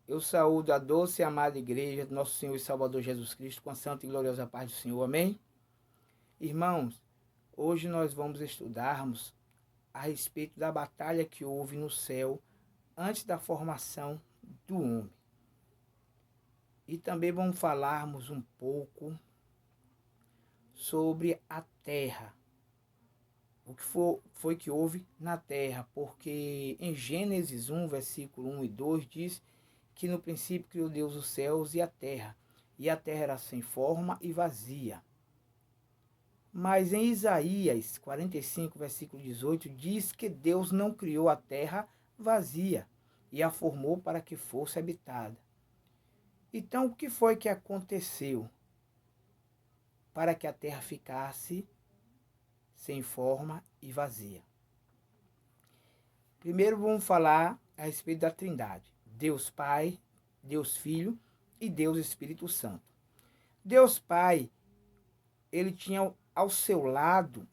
Eu saúdo a doce e amada igreja do nosso Senhor e Salvador Jesus Cristo com a santa e gloriosa paz do Senhor. Amém? Irmãos, hoje nós vamos estudarmos a respeito da batalha que houve no céu antes da formação do homem. E também vamos falarmos um pouco sobre a terra. O que foi que houve na terra, porque em Gênesis 1, versículo 1 e 2 diz que no princípio criou Deus os céus e a terra era sem forma e vazia. Mas em Isaías 45, versículo 18, diz que Deus não criou a terra vazia e a formou para que fosse habitada. Então, o que foi que aconteceu para que a terra ficasse sem forma e vazia? Primeiro vamos falar a respeito da Trindade. Deus Pai, Deus Filho e Deus Espírito Santo. Deus Pai, ele tinha ao seu lado,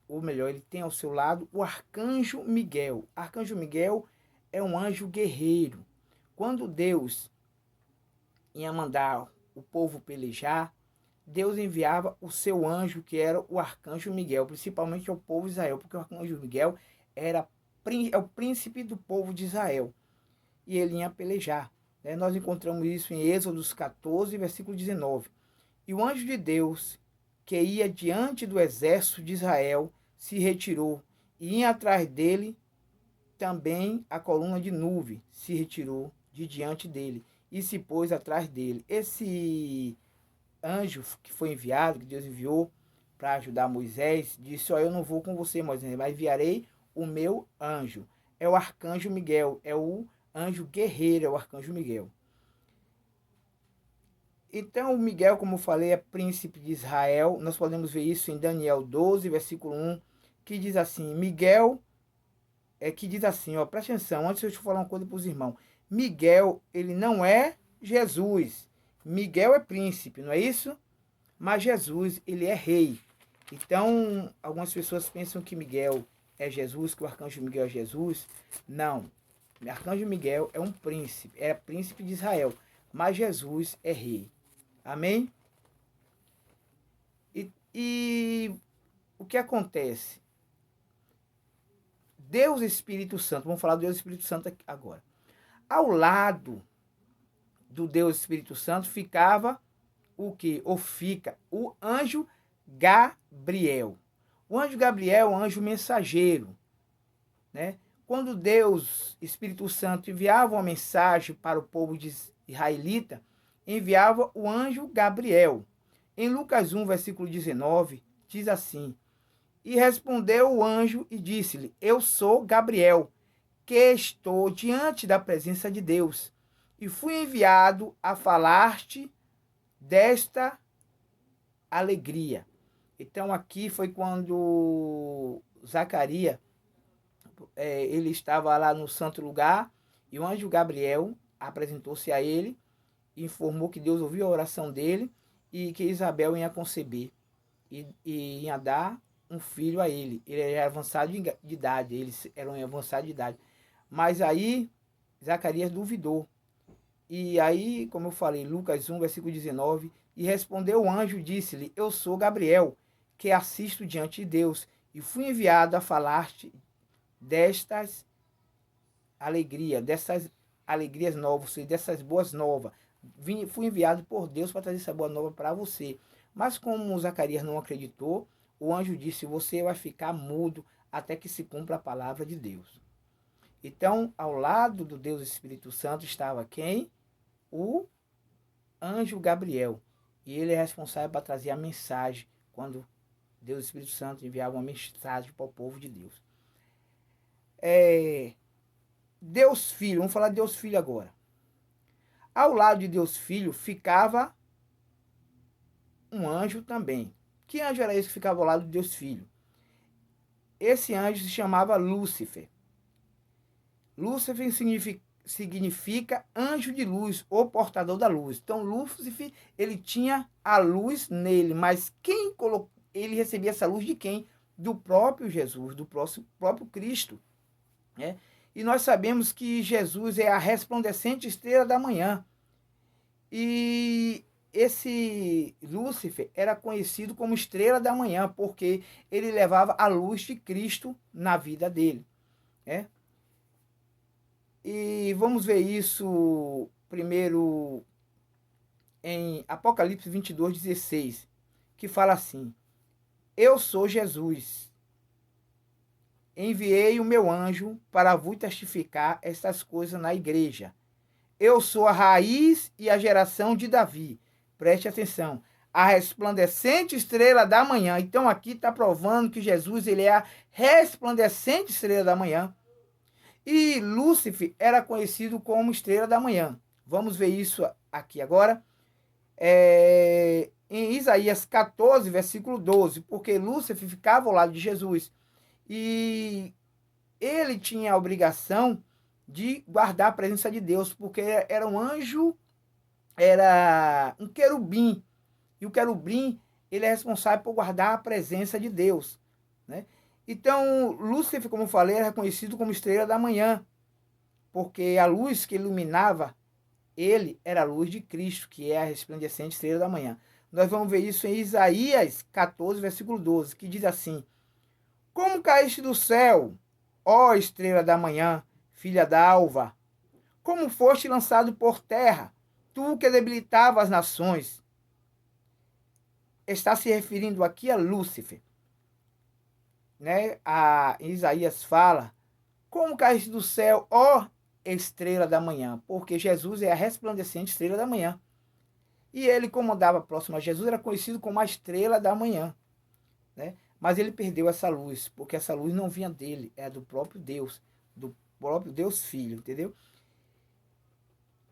ou melhor, ele tem ao seu lado o arcanjo Miguel. Arcanjo Miguel é um anjo guerreiro. Quando Deus ia mandar o povo pelejar, Deus enviava o seu anjo, que era o arcanjo Miguel, principalmente ao povo de Israel, porque o arcanjo Miguel é o príncipe do povo de Israel. E ele ia pelejar. Nós encontramos isso em Êxodo 14, versículo 19. E o anjo de Deus, que ia diante do exército de Israel, se retirou. E ia atrás dele também a coluna de nuvem se retirou de diante dele e se pôs atrás dele. Esse anjo que foi enviado, que Deus enviou para ajudar Moisés, disse: eu não vou com você, Moisés, mas enviarei o meu anjo. É o arcanjo Miguel, é o anjo guerreiro, é o arcanjo Miguel. Então, o Miguel, como eu falei, é príncipe de Israel. Nós podemos ver isso em Daniel 12, versículo 1, que diz assim, Miguel, que diz assim, presta atenção, antes eu te falar uma coisa para os irmãos. Miguel, ele não é Jesus. Miguel é príncipe, não é isso? Mas Jesus, ele é rei. Então, algumas pessoas pensam que Miguel é Jesus, que o arcanjo Miguel é Jesus. Não. O arcanjo Miguel é um príncipe, é príncipe de Israel. Mas Jesus é rei. Amém? E o que acontece? Deus Espírito Santo, vamos falar do Deus Espírito Santo agora. Ao lado do Deus Espírito Santo ficava o que? Ou fica o anjo Gabriel. O anjo Gabriel é um anjo mensageiro, né? Quando Deus, Espírito Santo, enviava uma mensagem para o povo israelita, enviava o anjo Gabriel. Em Lucas 1, versículo 19, diz assim, e respondeu o anjo e disse-lhe, eu sou Gabriel, que estou diante da presença de Deus, e fui enviado a falar-te desta alegria. Então aqui foi quando Zacarias, ele estava lá no santo lugar, e o anjo Gabriel apresentou-se a ele, e informou que Deus ouviu a oração dele, e que Isabel ia conceber, e ia dar um filho a ele. Ele era avançado de idade, eles eram avançados de idade. Mas aí Zacarias duvidou. E aí, como eu falei, Lucas 1, versículo 19, e respondeu o anjo, disse-lhe, eu sou Gabriel, que assisto diante de Deus, e fui enviado a falar-te dessas alegrias novas, dessas boas novas. Fui enviado por Deus para trazer essa boa nova para você. Mas como Zacarias não acreditou, o anjo disse, você vai ficar mudo até que se cumpra a palavra de Deus. Então, ao lado do Deus Espírito Santo estava quem? O anjo Gabriel. E ele é responsável para trazer a mensagem quando Deus Espírito Santo enviava uma mensagem para o povo de Deus. Deus Filho, vamos falar de Deus Filho agora. Ao lado de Deus Filho ficava um anjo também. Que anjo era esse que ficava ao lado de Deus Filho? Esse anjo se chamava Lúcifer. Lúcifer significa anjo de luz, ou portador da luz. Então, Lúcifer, ele tinha a luz nele, mas quem colocou, ele recebia essa luz de quem? Do próprio Jesus, do próprio Cristo. Né? E nós sabemos que Jesus é a resplandecente estrela da manhã. E esse Lúcifer era conhecido como estrela da manhã, porque ele levava a luz de Cristo na vida dele, né? E vamos ver isso primeiro em Apocalipse 22:16, que fala assim: Eu sou Jesus, enviei o meu anjo para vos testificar estas coisas na igreja. Eu sou a raiz e a geração de Davi. Preste atenção. A resplandecente estrela da manhã. Então aqui está provando que Jesus ele é a resplandecente estrela da manhã. E Lúcifer era conhecido como estrela da manhã. Vamos ver isso aqui agora. Em Isaías 14, versículo 12. Porque Lúcifer ficava ao lado de Jesus. E ele tinha a obrigação de guardar a presença de Deus, porque era um anjo, era um querubim, e o querubim, ele é responsável por guardar a presença de Deus, né? Então, Lúcifer, como eu falei, era conhecido como estrela da manhã, porque a luz que iluminava ele era a luz de Cristo, que é a resplandecente estrela da manhã. Nós vamos ver isso em Isaías 14, versículo 12, que diz assim: Como caíste do céu, ó estrela da manhã, filha da alva, como foste lançado por terra, tu que debilitava as nações. Está se referindo aqui a Lúcifer, né? Isaías fala: Como caíste do céu, ó estrela da manhã, porque Jesus é a resplandecente estrela da manhã. E ele, como andava próximo a Jesus, era conhecido como a estrela da manhã, né? Mas ele perdeu essa luz, porque essa luz não vinha dele, é do próprio Deus Filho, entendeu?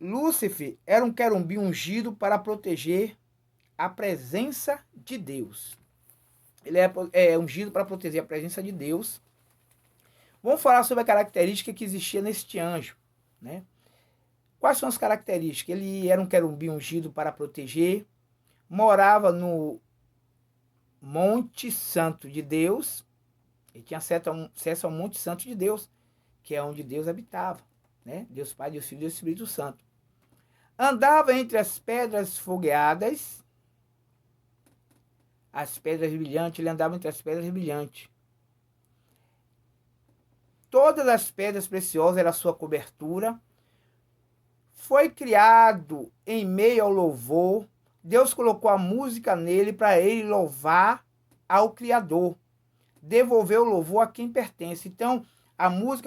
Lúcifer era um querubim ungido para proteger a presença de Deus. Ele é ungido para proteger a presença de Deus. Vamos falar sobre a característica que existia neste anjo, né? Quais são as características? Ele era um querubim ungido para proteger, morava no Monte Santo de Deus, ele tinha acesso ao Monte Santo de Deus, que é onde Deus habitava, né? Deus Pai, Deus Filho e Deus Espírito Santo. Andava entre as pedras fogueadas, as pedras brilhantes, ele andava entre as pedras brilhantes. Todas as pedras preciosas eram a sua cobertura. Foi criado em meio ao louvor. Deus colocou a música nele para ele louvar ao Criador. Devolver o louvor a quem pertence. Então, a música